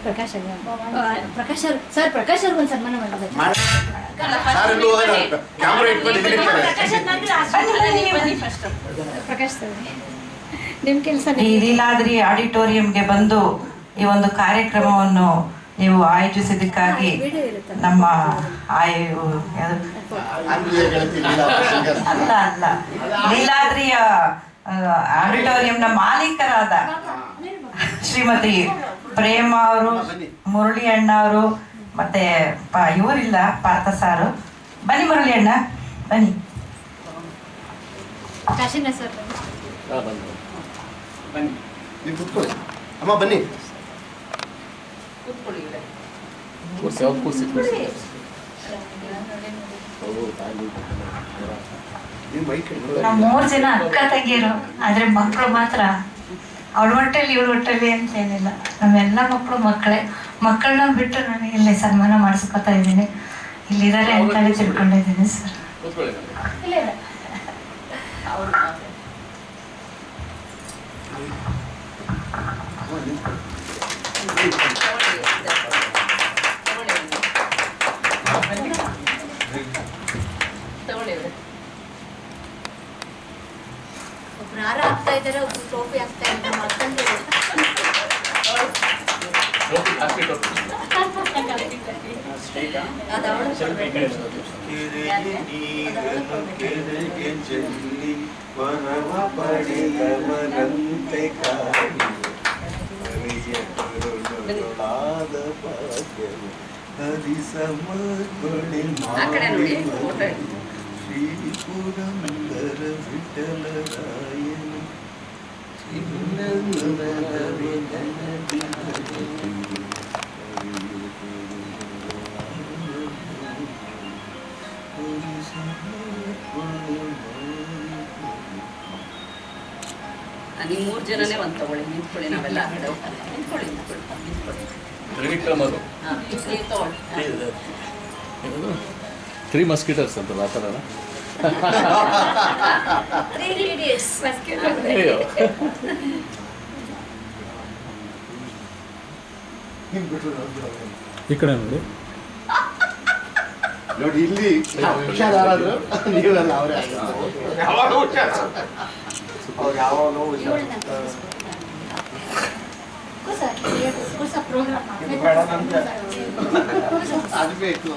Prakash sir Prakash ಅವ್ರಿಗೆ ಒಂದು ಸನ್ಮಾನ ಮಾಡಬೇಕು. ಪ್ರಕಾಶ್ ಸರ್ ನಿಮ್ಮ ಕೆಲಸ. ಈ ಲೀಲಾದ್ರಿ ಆಡಿಟೋರಿಯಂಗೆ ಬಂದು ಈ ಒಂದು ಕಾರ್ಯಕ್ರಮವನ್ನು ನೀವು ಆಯೋಜಿಸಿದ್ದಕ್ಕಾಗಿ ನಮ್ಮ ಅಲ್ಲ ಲೀಲಾದ್ರಿಯ ಆಡಿಟೋರಿಯಂನ ಮಾಲೀಕರಾದ ಶ್ರೀಮತಿ ಪ್ರೇಮ ಅವರು, ಮುರಳಿ ಅಣ್ಣ ಅವರು, ಮತ್ತೆ ಇವರಿಲ್ಲ ಪಾರ್ಥ ಸಾರು. ಬನ್ನಿ ಮುರಳಿ ಅಣ್ಣ ಬನ್ನಿ. ಕಾಶಿನ ಸರ್ ಬನ್ನಿ, ನೀವು ಕೂತ್ಕೊಳ್ಳಿ ಅಮ್ಮ, ಬನ್ನಿ ನಾವು 3 ಜನ ಅಕ್ಕ ತಂಗಿಯರು, ಆದ್ರೆ ಮಕ್ಕಳು ಮಾತ್ರ ಅವಳ ಹೊಟ್ಟೆಲಿ ಇವಳ ಹೊಟ್ಟೆಲಿ ಅಂತ ಏನಿಲ್ಲ. ನಾವೆಲ್ಲ ಮಕ್ಕಳನ್ನ ಬಿಟ್ಟು ನಾನು ಇಲ್ಲಿ ಸನ್ಮಾನ ಮಾಡಿಸ್ಕೊತಾ ಇದ್ದೀನಿ. ಇಲ್ಲಿದ್ದಾರೆ ಅಂತಲೇ ತಿಳ್ಕೊಂಡಿದ್ದೀನಿ ಸರ್. ಒಬ್ರು ಹಾರ ಆಗ್ತಾ ಇದ್ದಾರೆ, ಒಬ್ರು ಟ್ರೋಫಿ ಆಗ್ತಾ ಇದ್ದಾರೆ. ಶ್ರೀ ಪುರಂದರ ವಿಠಲರಾಯನು ನೀವು 3 ಜನನೇ ಒಂದು ತಗೊಳ್ಳಿ, ನಿಂತ್ಕೊಳ್ಳಿ. ನಾವೆಲ್ಲ ನಿಂತ್ಕೊಳ್ಳಿ. ತ್ರೀ ಮಸ್ಕಿಟರ್ಸ್ ಅಂತಲ್ಲ ಆ ಥರನ. ಈ ಕಡೆ ನೋಡಿ ನೋಡಿ, ಇಲ್ಲಿ ಹುಷಾರಾದ್ರು ನೀವೆಲ್ಲ ಅವರೇ ಅದು ಬೇಕು.